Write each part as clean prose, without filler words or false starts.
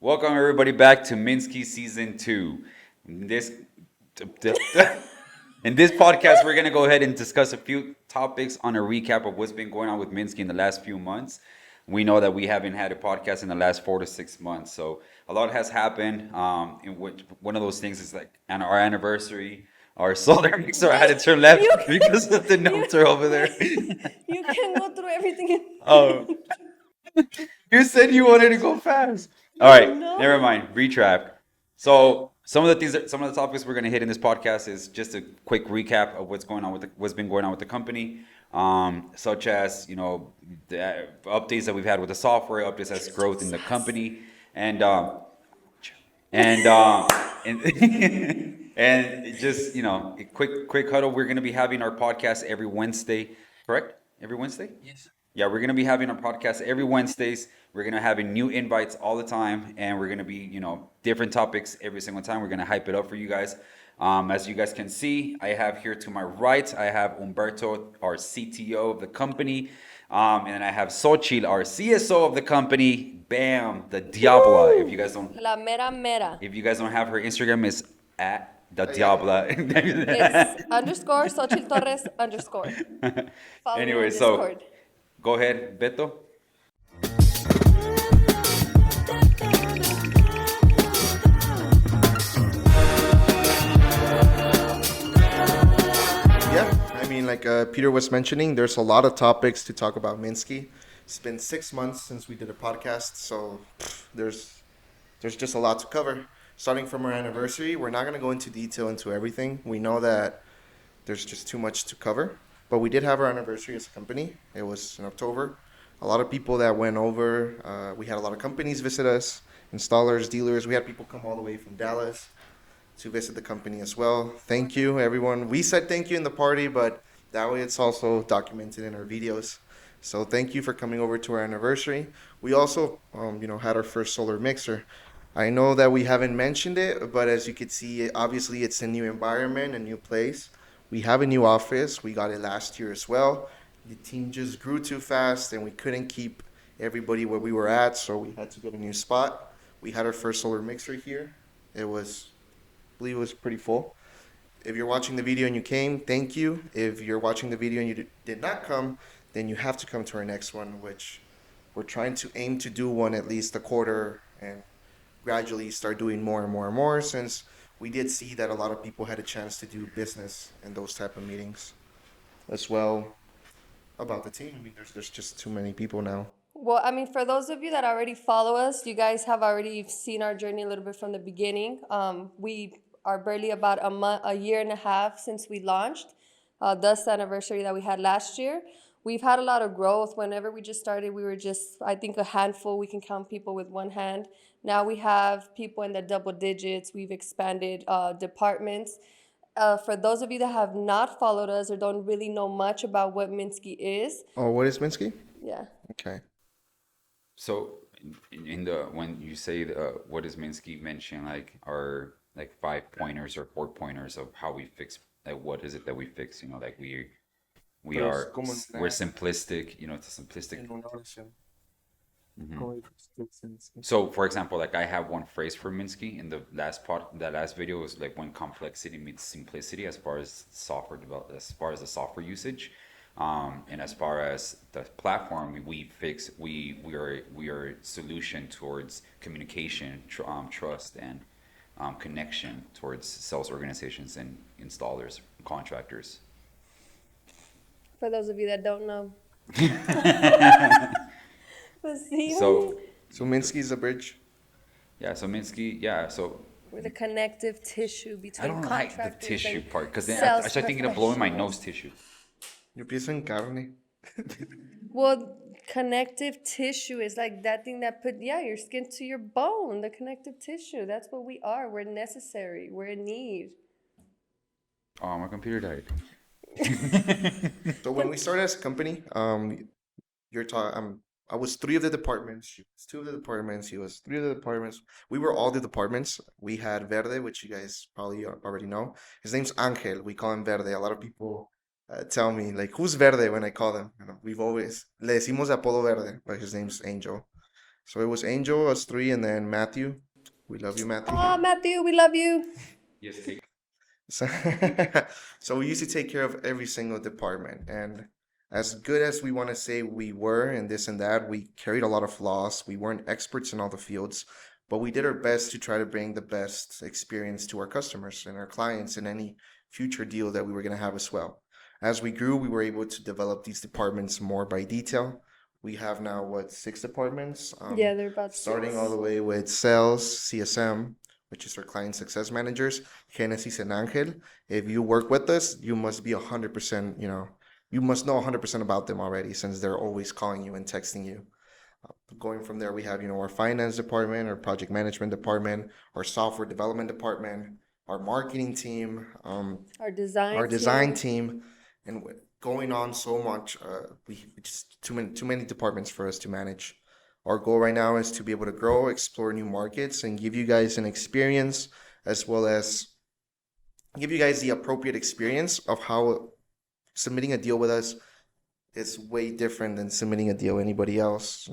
Welcome everybody back to Minski Season 2. In this in this podcast, we're gonna go ahead and discuss a few topics on a recap of what's been going on with Minski in the last few months. We know that we haven't had a podcast in the last 4 to 6 months, so a lot has happened. In which one of those things is like our anniversary. Our solar mixer had to turn left You because of the you notes are over there. wait, you can go through everything. Oh, you said you wanted to go fast. All right, No. never mind. Retrap. So some of the topics we're gonna hit in this podcast is just a quick recap of what's been going on with the company, such as the updates that we've had with the software, updates as growth in the company, and and and and just a quick huddle. We're gonna be having our podcast every Wednesday, correct? Every Wednesday? Yeah, we're gonna be having our podcast every Wednesdays. We're gonna having new invites all the time, and we're gonna be, different topics every single time. We're gonna hype it up for you guys. As you guys can see, I have here to my right, I have Humberto, our CTO of the company, and then I have Xochitl, our CSO of the company. Bam, the Diabla. If you guys don't, La mera mera. if you guys don't have her Instagram, is at the It's Diabla. underscore Xochitl Torres underscore. Follow me Anyway, on so Discord. go ahead, Beto. Yeah, I mean, like Peter was mentioning, there's a lot of topics to talk about Minsky. It's been 6 months since we did a podcast, so there's just a lot to cover. Starting from our anniversary, we're not gonna go into detail into everything. We know that there's just too much to cover, but we did have our anniversary as a company. It was in October. A lot of people that went over. We had a lot of companies visit us, installers, dealers. We had people come all the way from Dallas to visit the company as well. Thank you, everyone. We said thank you in the party, but that way it's also documented in our videos. So thank you for coming over to our anniversary. We also, had our first solar mixer. I know that we haven't mentioned it, but as you can see, obviously it's a new environment, a new place. We have a new office. We got it last year as well. The team just grew too fast, and we couldn't keep everybody where we were at, so we had to get a new spot. We had our first solar mixer here. It was believe it was pretty full. If you're watching the video and you came, thank you. If you're watching the video and you did not come, then you have to come to our next one, which we're trying to aim to do one at least a quarter and gradually start doing more and more and more since we did see that a lot of people had a chance to do business in those type of meetings as well about the team. I mean, there's just too many people now. Well, I mean, for those of you that already follow us, you guys have already seen our journey a little bit from the beginning. We are barely about a year and a half since we launched, thus the anniversary that we had last year. We've had a lot of growth. Whenever we just started, we were just, I think, a handful. We can count people with one hand. Now we have people in the double digits. We've expanded departments. For those of you that have not followed us or don't really know much about what Minsky is, Oh, what is Minsky? yeah. Okay. So, in the when you say what does Minsky mention, like our like 5 pointers or 4 pointers of how we fix, like what is it that we fix? Like we Pero es are como we're simplistic. It's a simplistic. en una oración. Mhm. Como extensions. So, for example, like I have one phrase for Minsky in the that last video was like when complexity meets simplicity as far as as far as the software usage, and as far as the platform, we are a solution towards communication, trust, and connection towards sales organizations and installers, contractors. For those of you that don't know. But see, So So Minsky is a bridge. yeah, so Minsky, yeah, so we're the connective tissue I between don't like the contractors tissue and part because then I sales start thinking of blowing my nose professionals. tissue. Yo pienso en carne. Well, connective tissue is like that thing that put, yeah, your skin to your bone, the connective tissue. That's what we are. We're necessary. We're in need. Oh, my computer died. So when we started as a company, you're talking. I was three of the departments. She was two of the departments. He was three of the departments. We were all the departments. We had Verde, which you guys probably already know. His name's Angel. We call him Verde. A lot of people tell me like, "Who's Verde?" when I call them. We've always le decimos de apodo Verde, but his name's Angel. So it was Angel, us three, and then Matthew. We love you, Matthew. Oh, Matthew, we love you. Yes, take. So, so we used to take care of every single department. And as good as we want to say we were and this and that, we carried a lot of flaws. We weren't experts in all the fields, but we did our best to try to bring the best experience to our customers and our clients in any future deal that we were going to have as well. As we grew, we were able to develop these departments more by detail. We have now, what, 6 departments? Yeah, they're about Starting 6. all the way with sales, CSM, which is our client success managers, Genesis and Angel. If you work with us, you must be 100%, you must know 100% about them already since they're always calling you and texting you. Going from there, we have, our finance department, our project management department, our software development department, our marketing team, Our design our design team. team, and going on so much. We just too many departments for us to manage. Our goal right now is to be able to grow, explore new markets, and give you guys an experience as well as give you guys the appropriate experience of how submitting a deal with us is way different than submitting a deal with anybody else.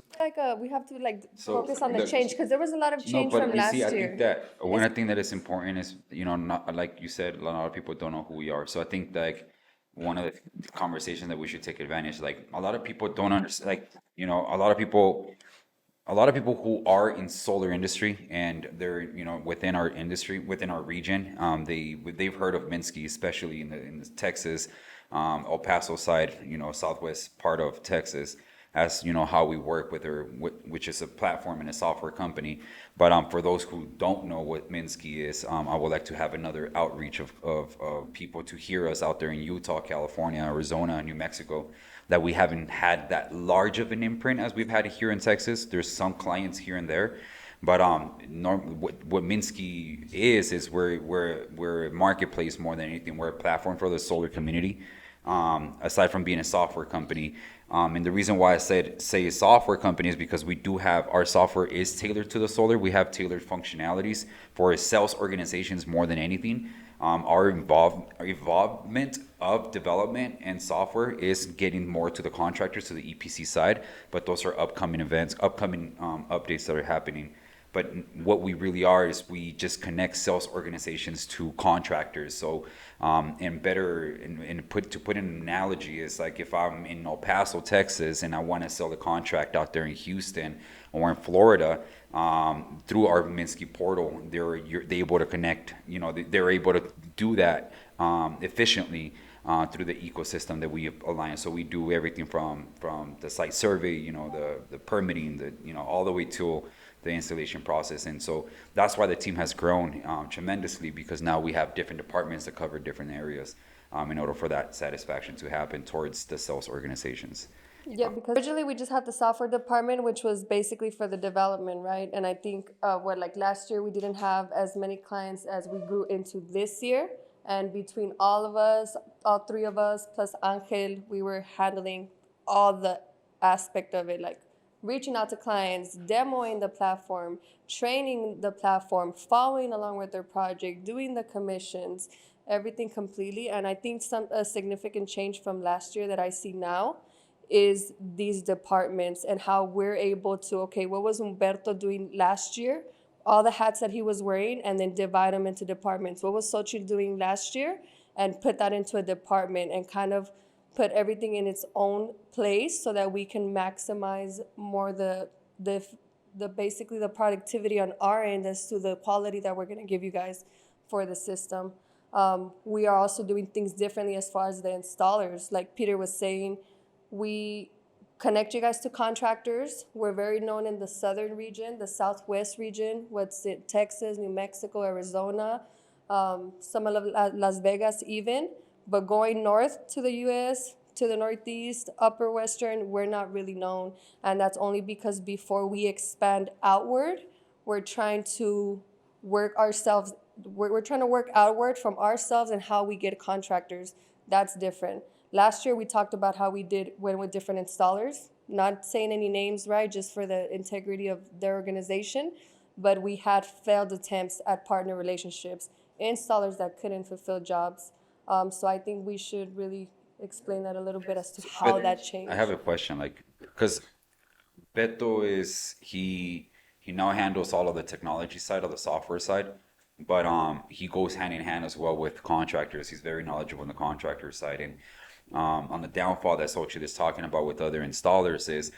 We have to So focus on the the- change because there was a lot of No, change but from you last see, I year. think that one thing that is important is, not like you said, a lot of people don't know who we are. So I think like one of the conversations that we should take advantage, like a lot of people don't understand, like, a lot of people who are in solar industry and they're, within our industry, within our region, they've heard of Minski, especially in the Texas, El Paso side, southwest part of Texas, as how we work with her, which is a platform and a software company. But for those who don't know what Minski is, I would like to have another outreach of people to hear us out there in Utah, California, Arizona, New Mexico, that we haven't had that large of an imprint as we've had here in Texas. There's some clients here and there, but what Minski is we're a marketplace more than anything. We're a platform for the solar community. Aside from being a software company, and the reason why I say software company is because we do have our software is tailored to the solar. We have tailored functionalities for sales organizations more than anything. Our involvement of development and software is getting more to the contractors, to the EPC side, but those are upcoming events, upcoming updates that are happening. But what we really are is we just connect sales organizations to contractors. So, and to put an analogy is like if I'm in El Paso, Texas, and I want to sell the contract out there in Houston or in Florida, through our Minski portal, they're able to connect. They're able to do that efficiently. Through the ecosystem that we align. So we do everything from the site survey, the permitting, all the way to the installation process. And so that's why the team has grown tremendously, because now we have different departments that cover different areas in order for that satisfaction to happen towards the sales organizations. Yeah, because originally we just had the software department, which was basically for the development, right? And I think last year we didn't have as many clients as we grew into this year. And between all of us, all 3 of us, plus Angel, we were handling all the aspect of it, like reaching out to clients, demoing the platform, training the platform, following along with their project, doing the commissions, everything completely. And I think a significant change from last year that I see now is these departments and how we're able to, okay, what was Humberto doing last year? All the hats that he was wearing, and then divide them into departments. What was Xochitl doing last year? And put that into a department and kind of put everything in its own place so that we can maximize more the basically the productivity on our end as to the quality that we're going to give you guys for the system. We are also doing things differently as far as the installers. Like Peter was saying, we connect you guys to contractors. We're very known in the southern region, the southwest region, what's in Texas, New Mexico, Arizona, some of Las Vegas even. But going north to the U.S., to the northeast, upper western, we're not really known. And that's only because before we expand outward, we're trying to work ourselves. We're trying to work outward from ourselves and how we get contractors. That's different. Last year, we talked about how we went with different installers, not saying any names, right, just for the integrity of their organization. But we had failed attempts at partner relationships, installers that couldn't fulfill jobs. So I think we should really explain that a little bit as to how But that changed. I have a question, like, because Beto is he now handles all of the technology side, of the software side, but he goes hand in hand as well with contractors. He's very knowledgeable on the contractor side, and on the downfall that Xochitl is talking about with other installers is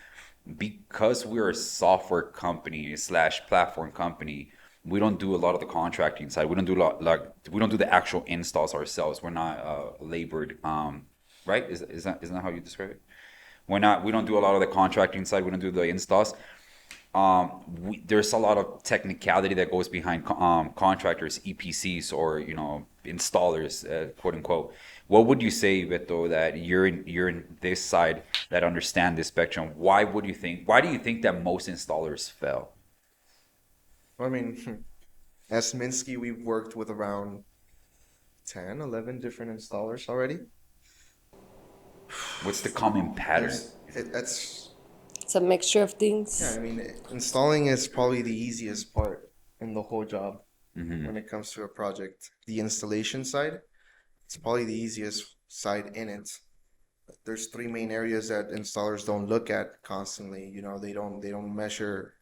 because we're a software company slash platform company. We don't do a lot of the contracting side. We don't do a lot like we don't do the actual installs ourselves. We're not labored, right? Isn't that how you describe it? We don't do a lot of the contracting side. We don't do the installs. There's a lot of technicality that goes behind contractors, EPCs, or installers, quote unquote. What would you say, Beto, that you're in this side that understand this spectrum? Why do you think that most installers fail? I mean, as Minski, we've worked with around 10, 11 different installers already. What's the common pattern? That's It's a mixture of Yeah, I things. mean, installing is probably the easiest part in the whole job Mm-hmm. when it comes to a project. The installation side, it's probably the easiest side in it. There's three main areas that installers don't look at constantly. They don't measure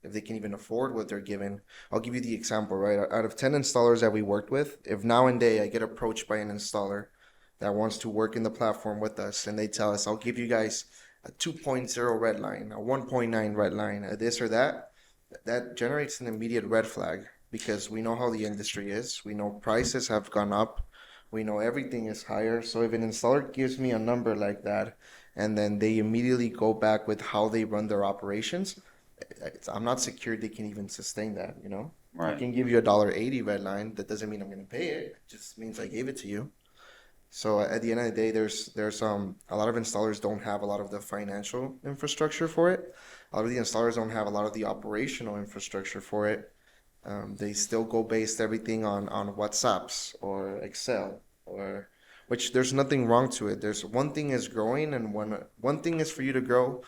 if they can even afford what they're given. I'll give you the example, right? Out of 10 installers that we worked with, if now and day I get approached by an installer that wants to work in the platform with us and they tell us, I'll give you guys a 2.0 red line, a 1.9 red line, a this or that, that generates an immediate red flag because we know how the industry is. We know prices have gone up. We know everything is higher. So if an installer gives me a number like that, and then they immediately go back with how they run their operations, I'm not secured they can even sustain that. I Right. can give you a $1.80 red line. That doesn't mean I'm going to pay it. It just means I gave it to you. So at the end of the day, there's a lot of installers don't have a lot of the financial infrastructure for it. A lot of the installers don't have a lot of the operational infrastructure for it. They still go based everything on WhatsApps or Excel or which there's nothing wrong to it. There's one thing is growing and one thing is for you to grow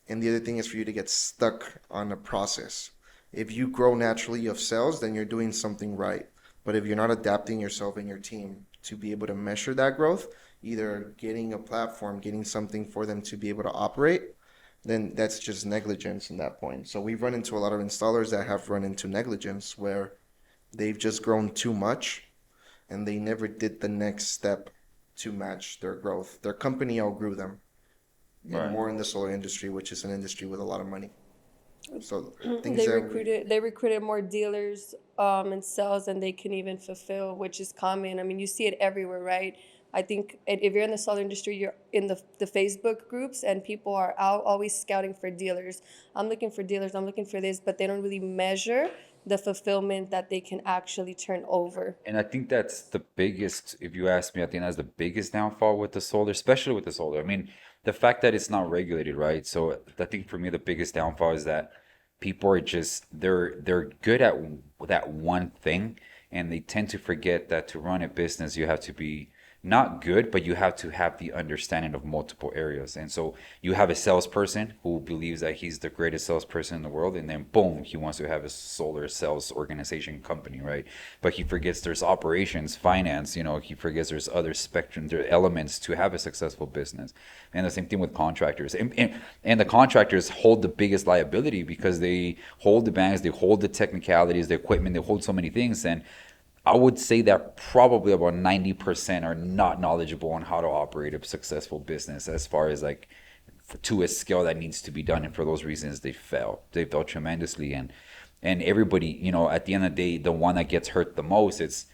and the other thing is for you to get stuck on a process. If you grow naturally of sales, then you're doing something right. But if you're not adapting yourself and your team to be able to measure that growth, either getting a platform, getting something for them to be able to operate, then that's just negligence in that point. So we've run into a lot of installers that have run into negligence where they've just grown too much and they never did the next step to match their growth. Their company outgrew them, and Right. more in the solar industry, which is an industry with a lot of money. So things They that recruited more dealers and sales than they can even fulfill, which is common. I mean, you see it everywhere, right? I think if you're in the solar industry, you're in the Facebook groups, and people are out always scouting for dealers. I'm looking for dealers. I'm looking for this, but they don't really measure the fulfillment that they can actually turn over. And I think that's the biggest, if you ask me, I think that's the biggest downfall with the solar, especially with the solar. I mean, the fact that it's not regulated, right? So I think for me, the biggest downfall is that people are just they're good at that one thing, and they tend to forget that to run a business, you have to be not good, but you have to have the understanding of multiple areas. And so you have a salesperson who believes that he's the greatest salesperson in the world, and then boom, he wants to have a solar sales organization company, right? But he forgets there's operations, finance, he forgets there's other spectrum, there are elements to have a successful business. And the same thing with contractors. And the contractors hold the biggest liability because they hold the banks, they hold the technicalities, the equipment, they hold so many things. And I would say that probably about 90% are not knowledgeable on how to operate a successful business as far as like to a scale that needs to be done. And for those reasons, they fail. They fail tremendously. And everybody, at the end of the day, the one that gets hurt the most, it's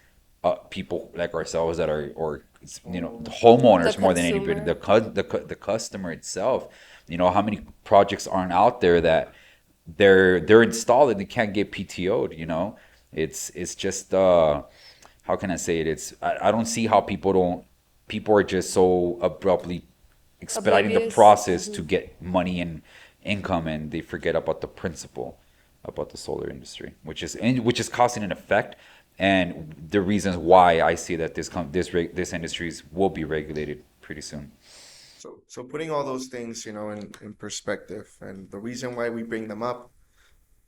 people like ourselves that are, or, the The homeowners more than anybody, consumer. the customer itself. How many projects aren't out there that they're installed and they can't get PTO'd. It's just how can I say it? I don't see how people are just so abruptly expediting the Oblivious. process to get money and income, and they forget about the principle about the solar industry, which is causing an effect, and the reasons why I see that this industries will be regulated pretty soon. so putting all those things, in perspective, and the reason why we bring them up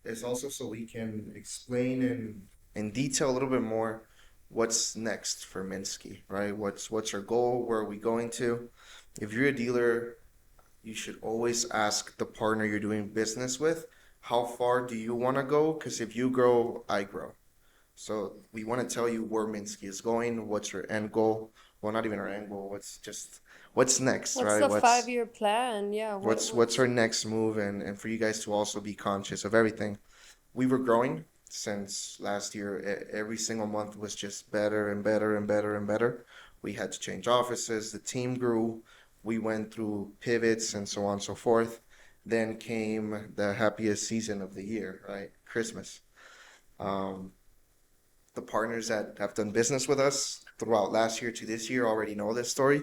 is also so we can explain in detail a little bit more what's next for Minsky, right? What's our goal? Where are we going to? If you're a dealer, you should always ask the partner you're doing business with, how far do you want to go? Because if you grow, I grow. So we want to tell you where Minski is going, what's your end goal. Well, not even our end goal. What's next, What's right? the 5 year plan? Yeah, What's our next move, and for you guys to also be conscious of everything. We were growing since last year. Every single month was just better and better and better and better. We had to change offices. The team grew. We went through pivots and so on and so forth. Then came the happiest season of the year, right? Christmas. Um, the partners that have done business with us throughout last year to this year already know this story.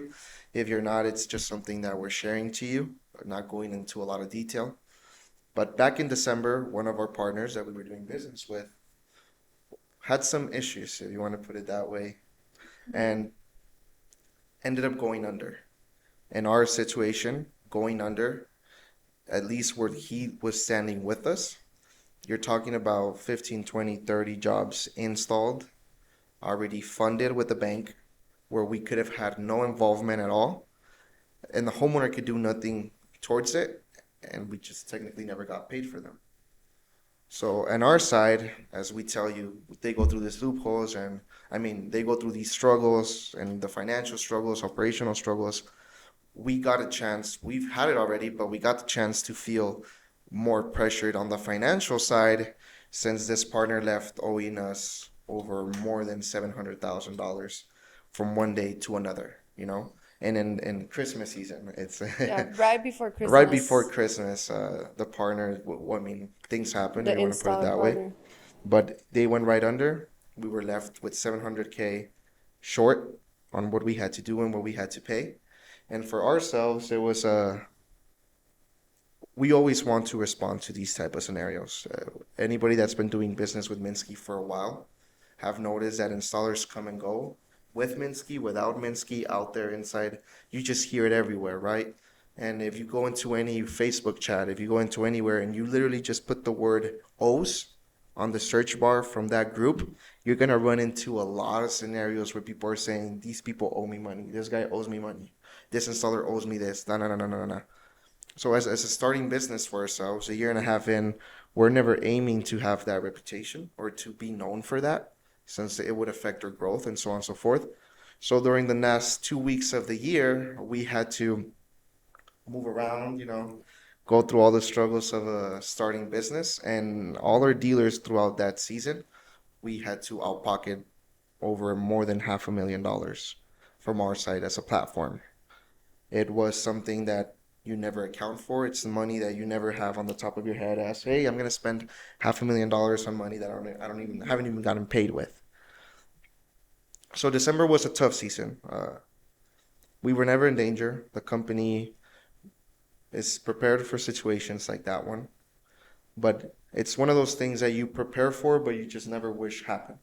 If you're not, it's just something that we're sharing to you, not going into a lot of detail. But back in December, one of our partners that we were doing business with had some issues, if you want to put it that way, and ended up going under. In our situation, going under, at least where he was standing with us, you're talking about 15, 20, 30 jobs installed, already funded with the bank, where we could have had no involvement at all, and the homeowner could do nothing towards it, and we just technically never got paid for them. So on our side, as we tell you, they go through these loopholes, and I mean, they go through these struggles and the financial struggles, operational struggles. We got a chance, we've had it already, but we got the chance to feel more pressured on the financial side since this partner left owing us over more than $700,000 from one day to another, you know? And in Christmas season, it's yeah, right before right before Christmas. Christmas, the partner, I mean, things happen, The if you want to put it installer that way. partner. But they went right under. We were left with 700K short on what we had to do and what we had to pay. And for ourselves, it was we always want to respond to these type of scenarios. Anybody that's been doing business with Minski for a while have noticed that installers come and go with Minski, without Minski, out there, inside. You just hear it everywhere, right? And if you go into any Facebook chat, if you go into anywhere and you literally just put the word O's on the search bar from that group, you're gonna run into a lot of scenarios where people are saying, these people owe me money, this guy owes me money, this installer owes me this, no, no, no, no, no, no. So as a starting business for ourselves, a year and a half in, we're never aiming to have that reputation or to be known for that, since it would affect our growth and so on and so forth. So during the last 2 weeks of the year, we had to move around, go through all the struggles of a starting business, and all our dealers throughout that season, we had to outpocket over more than $500,000 from our side as a platform. It was something that you never account for. It's the money that you never have on the top of your head as, hey, I'm gonna spend $500,000 on money that I don't even haven't even gotten paid with. So December was a tough season. We were never in danger. The company is prepared for situations like that one, but it's one of those things that you prepare for, but you just never wish happen,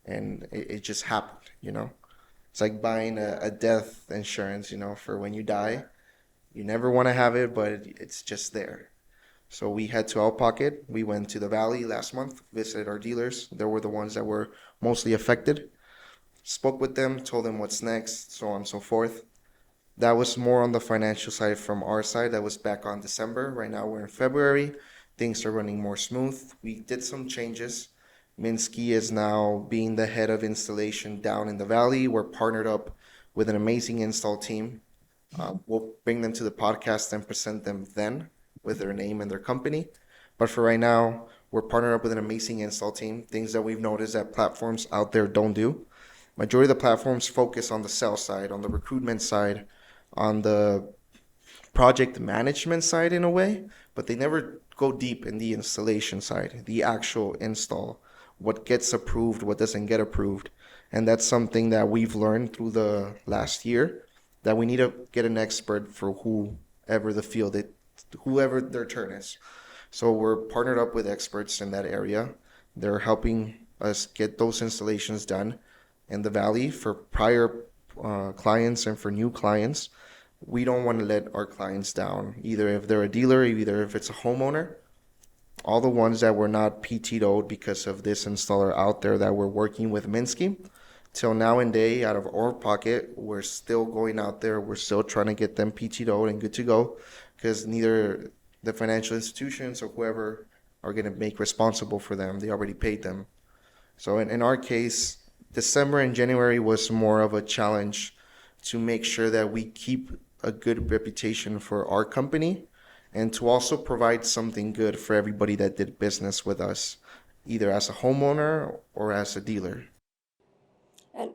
and it just happened. It's like buying a death insurance, for when you die. You never want to have it, but it's just there. So we had to out pocket. We went to the Valley last month, visited our dealers. They were the ones that were mostly affected. Spoke with them, told them what's next, so on and so forth. That was more on the financial side from our side. That was back on December. Right now we're in February. Things are running more smooth. We did some changes. Minski is now being the head of installation down in the Valley. We're partnered up with an amazing install team. We'll bring them to the podcast and present them then with their name and their company. But for right now, we're partnered up with an amazing install team, things that we've noticed that platforms out there don't do. Majority of the platforms focus on the sales side, on the recruitment side, on the project management side in a way, but they never go deep in the installation side, the actual install, what gets approved, what doesn't get approved. And that's something that we've learned through the last year, that we need to get an expert for whoever the field it, whoever their turn is. So we're partnered up with experts in that area. They're helping us get those installations done in the Valley for prior clients and for new clients. We don't want to let our clients down, either if they're a dealer, either if it's a homeowner. All the ones that were not PTO'd because of this installer out there that we're working with Minski, till now and day, out of our pocket, we're still going out there. We're still trying to get them PTO'd and good to go, because neither the financial institutions or whoever are going to make responsible for them. They already paid them. So in our case, December and January was more of a challenge to make sure that we keep a good reputation for our company and to also provide something good for everybody that did business with us, either as a homeowner or as a dealer. And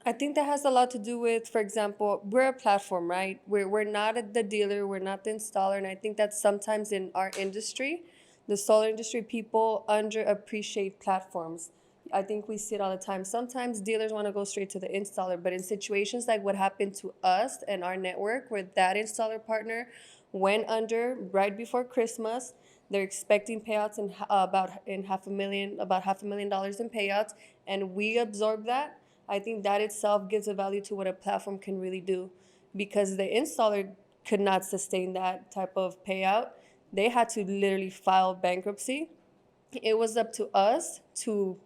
I think that has a lot to do with, for example, we're a platform, right? We're not the dealer, we're not the installer. And I think that sometimes in our industry, the solar industry, people underappreciate platforms. I think we see it all the time. Sometimes dealers want to go straight to the installer, but in situations like what happened to us and our network, where that installer partner went under right before Christmas, they're expecting payouts in $500,000 in payouts, and we absorb that. I think that itself gives a value to what a platform can really do, because the installer could not sustain that type of payout. They had to literally file bankruptcy. It was up to us to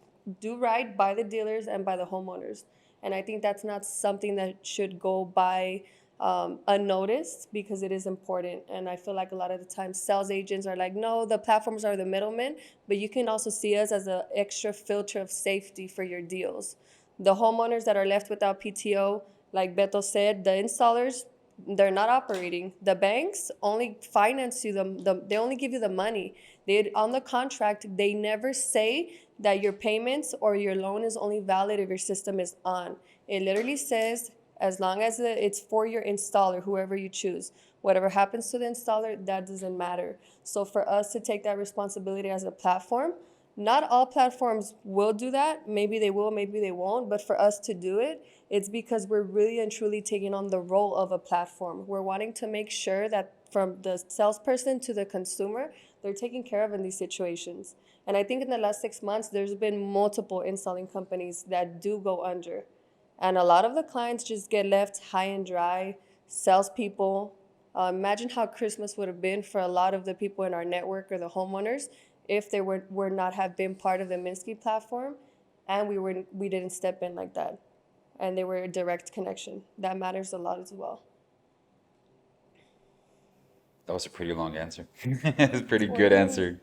do right by the dealers and by the homeowners. And I think that's not something that should go by unnoticed, because it is important. And I feel like a lot of the time sales agents are like, no, the platforms are the middlemen, but you can also see us as an extra filter of safety for your deals. The homeowners that are left without PTO, like Beto said, the installers, they're not operating. The banks only finance you, they only give you the money. They, on the contract, they never say that your payments or your loan is only valid if your system is on. It literally says, as long as it's for your installer, whoever you choose. Whatever happens to the installer, that doesn't matter. So for us to take that responsibility as a platform, not all platforms will do that. Maybe they will, maybe they won't. But for us to do it, it's because we're really and truly taking on the role of a platform. We're wanting to make sure that from the salesperson to the consumer, they're taken care of in these situations. And I think in the last 6 months, there's been multiple installing companies that do go under. And a lot of the clients just get left high and dry. Salespeople, imagine how Christmas would have been for a lot of the people in our network or the homeowners if they were not have been part of the Minski platform, and we didn't step in like that, and they were a direct connection. That matters a lot as well. That was a pretty long answer. It's a pretty good answer.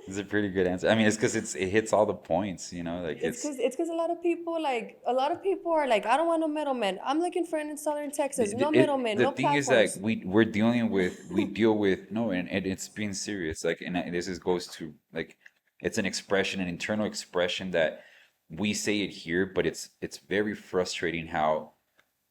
It's a pretty good answer. I mean, it's because it hits all the points, you know, like It's because a lot of people are like, I don't want no middleman. I'm looking for an installer in Texas. No middleman, the no thing is that platforms. we deal with no, and it's being serious. Like, and this is goes to like, it's an expression, an internal expression that we say it here, but it's very frustrating how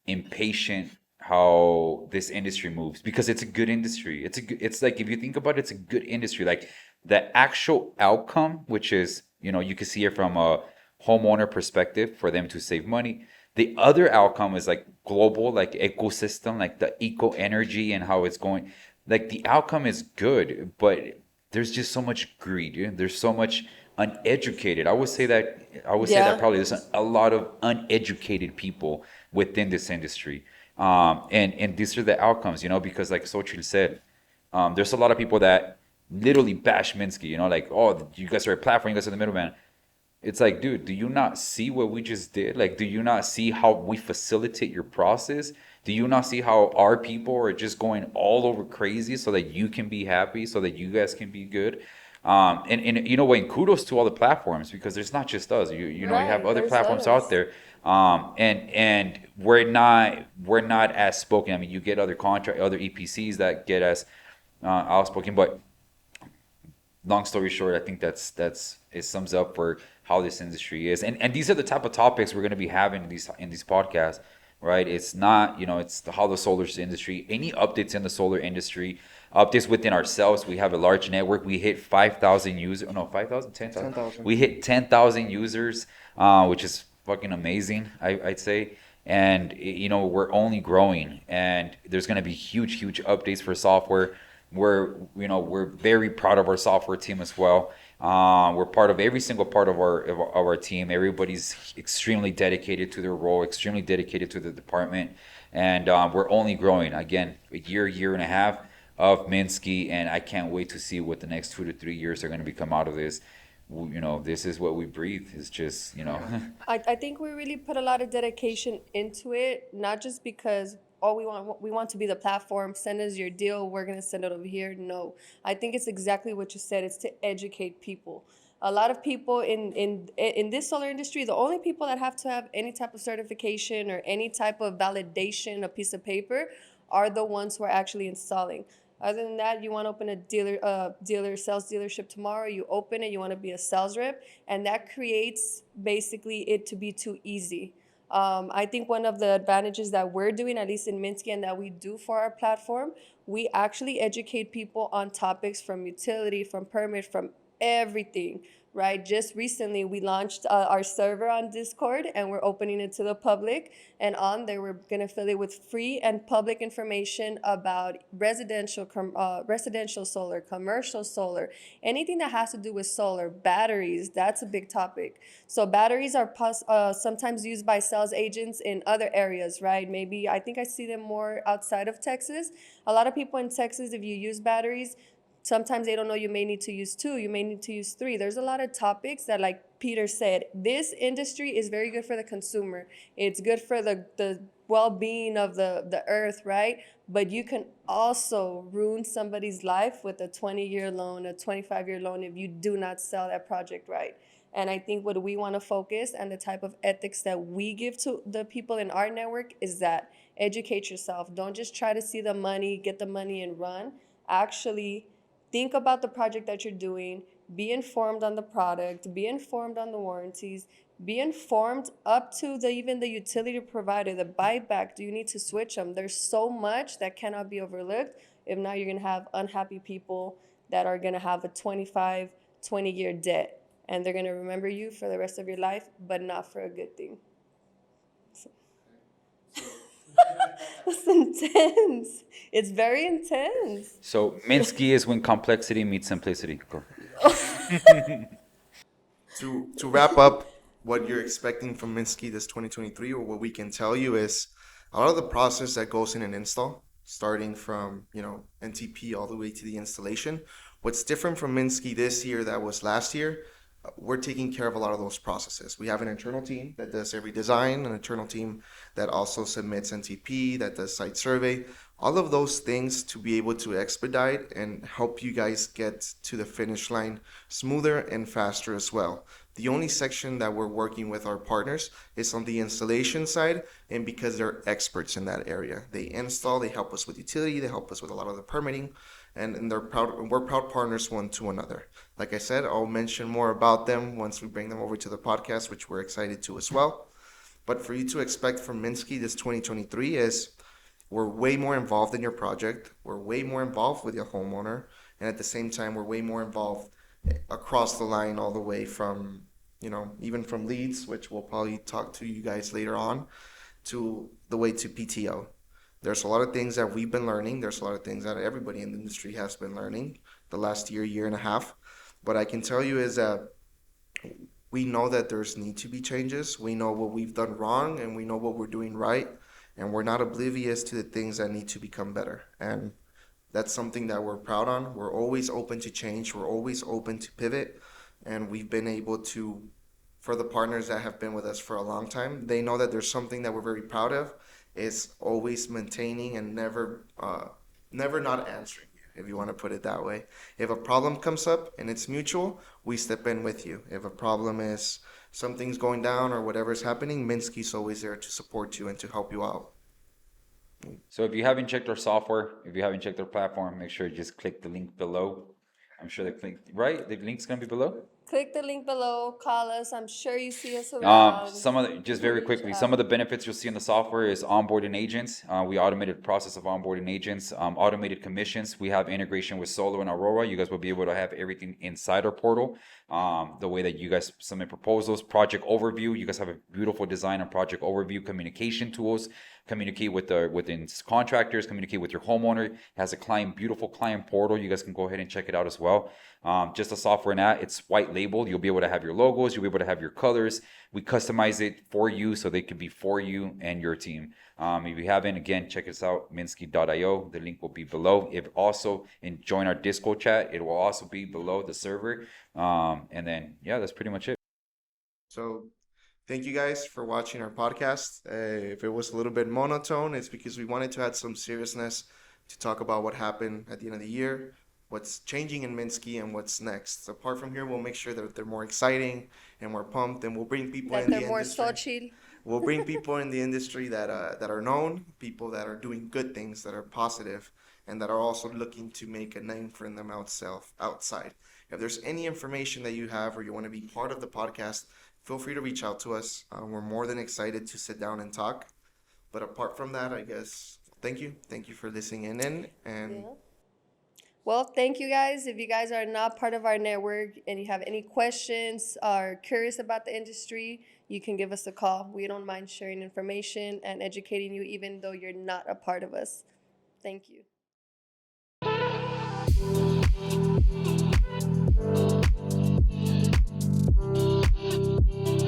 impatient how this industry moves, because it's a good industry. It's like, if you think about it, it's a good industry. Like, the actual outcome, which is, you know, you can see it from a homeowner perspective for them to save money. The other outcome is like global, like ecosystem, like the eco energy and how it's going. Like, the outcome is good, but there's just so much greed. There's so much uneducated. I would say that Yeah. probably there's a lot of uneducated people within this industry. And these are the outcomes, you know, because like Xochitl said, there's a lot of people that literally bash Minsky, you know, like, oh, you guys are a platform, you guys are the middleman. It's like, dude, do you not see what we just did? Like, do you not see how we facilitate your process? Do you not see how our people are just going all over crazy so that you can be happy, so that you guys can be good? And you know what? And kudos to all the platforms, because there's not just us. You have Right, other there's platforms out others. there. And we're not as spoken. I mean, you get other EPCs that get as outspoken, but long story short, I think that's it sums up for how this industry is. And these are the type of topics we're going to be having in these podcasts, right? It's not, it's how the solar industry, any updates in the solar industry, updates within ourselves. We have a large network. We hit 5,000 users. Oh, no, 5,000, 10,000. 10,000. We hit 10,000 users, which is fucking amazing, I'd say. And we're only growing, and there's going to be huge updates for software. We're very proud of our software team as well. We're part of every single part of our team. Everybody's extremely dedicated to their role, extremely dedicated to the department, and we're only growing. Again, a year and a half of Minsky, and I can't wait to see what the next 2 to 3 years are going to become out of this. this is what we breathe. It's just, I think we really put a lot of dedication into it, not just because oh we want to be the platform, send us your deal, we're gonna send it over here. No, I think it's exactly what you said. It's to educate people. A lot of people in this solar industry, the only people that have to have any type of certification or any type of validation, a piece of paper, are the ones who are actually installing. Other than that, you want to open a sales dealership tomorrow, you open it, you want to be a sales rep, and that creates basically it to be too easy. I think one of the advantages that we're doing, at least in Minski, and that we do for our platform, we actually educate people on topics from utility, from permit, from everything, right? Just recently, we launched our server on Discord, and we're opening it to the public. And on there, we're gonna fill it with free and public information about residential solar, commercial solar, anything that has to do with solar, batteries. That's a big topic. So batteries are sometimes used by sales agents in other areas, right? Maybe I think I see them more outside of Texas. A lot of people in Texas, if you use batteries, sometimes they don't know you may need to use two, you may need to use three. There's a lot of topics that, like Peter said, this industry is very good for the consumer. It's good for the well-being of the earth, right? But you can also ruin somebody's life with a 20-year loan, a 25-year loan, if you do not sell that project right. And I think what we want to focus and the type of ethics that we give to the people in our network is that educate yourself. Don't just try to see the money, get the money and run. Actually think about the project that you're doing, be informed on the product, be informed on the warranties, be informed up to even the utility provider, the buyback. Do you need to switch them? There's so much that cannot be overlooked. If not, you're going to have unhappy people that are going to have a 25, 20-year debt. And they're going to remember you for the rest of your life, but not for a good thing. So. That's intense. It's very intense. So Minsky is when complexity meets simplicity. Go. To wrap up what you're expecting from Minski this 2023, or what we can tell you is a lot of the process that goes in an install, starting from NTP all the way to the installation. What's different from Minski this year that was last year, we're taking care of a lot of those processes. We have an internal team that does every design, an internal team that also submits NTP, that does site survey, all of those things to be able to expedite and help you guys get to the finish line smoother and faster as well. The only section that we're working with our partners is on the installation side, and because they're experts in that area. They install, they help us with utility, they help us with a lot of the permitting, and we're proud partners one to another. Like I said, I'll mention more about them once we bring them over to the podcast, which we're excited to as well. But for you to expect from Minski this 2023 is we're way more involved in your project, we're way more involved with your homeowner, and at the same time, we're way more involved across the line all the way from, even from leads, which we'll probably talk to you guys later on, to the way to PTO. There's a lot of things that we've been learning. There's a lot of things that everybody in the industry has been learning the last year and a half. But I can tell you is that we know that there's need to be changes. We know what we've done wrong, and we know what we're doing right. And we're not oblivious to the things that need to become better. And that's something that we're proud on. We're always open to change. We're always open to pivot. And we've been able to, for the partners that have been with us for a long time, they know that there's something that we're very proud of, is always maintaining and never not answering you, if you want to put it that way. If a problem comes up and it's mutual, we step in with you. If a problem is something's going down or whatever's happening, Minski's always there to support you and to help you out. So if you haven't checked our software, if you haven't checked our platform, make sure you just click the link below. I'm sure the link's gonna be below. Click the link below, call us. I'm sure you see us around. Just very quickly, some of the benefits you'll see in the software is onboarding agents. We automated the process of onboarding agents, automated commissions. We have integration with Solar and Aurora. You guys will be able to have everything inside our portal. The way that you guys submit proposals, project overview. You guys have a beautiful design and project overview, communication tools. communicate with within contractors, communicate with your homeowner. It has a beautiful client portal. You guys can go ahead and check it out as well. Just a software and app. It's white labeled. You'll be able to have your logos. You'll be able to have your colors. We customize it for you so they can be for you and your team. If you haven't, again, check us out, Minski.io. The link will be below. If also, and join our Discord chat, it will also be below the server. And then, yeah, that's pretty much it. So thank you guys for watching our podcast. If it was a little bit monotone, it's because we wanted to add some seriousness to talk about what happened at the end of the year, what's changing in Minski, and what's next. So apart from here, we'll make sure that they're more exciting and more pumped, and we'll bring people That in they're the more industry. Xochitl. We'll bring people in the industry that are known, people that are doing good things, that are positive, and that are also looking to make a name for themselves outside. If there's any information that you have or you want to be part of the podcast, feel free to reach out to us. We're more than excited to sit down and talk. But apart from that, I guess, thank you. Thank you for listening in. And Yeah. Well, thank you guys. If you guys are not part of our network and you have any questions or are curious about the industry, you can give us a call. We don't mind sharing information and educating you, even though you're not a part of us. Thank you.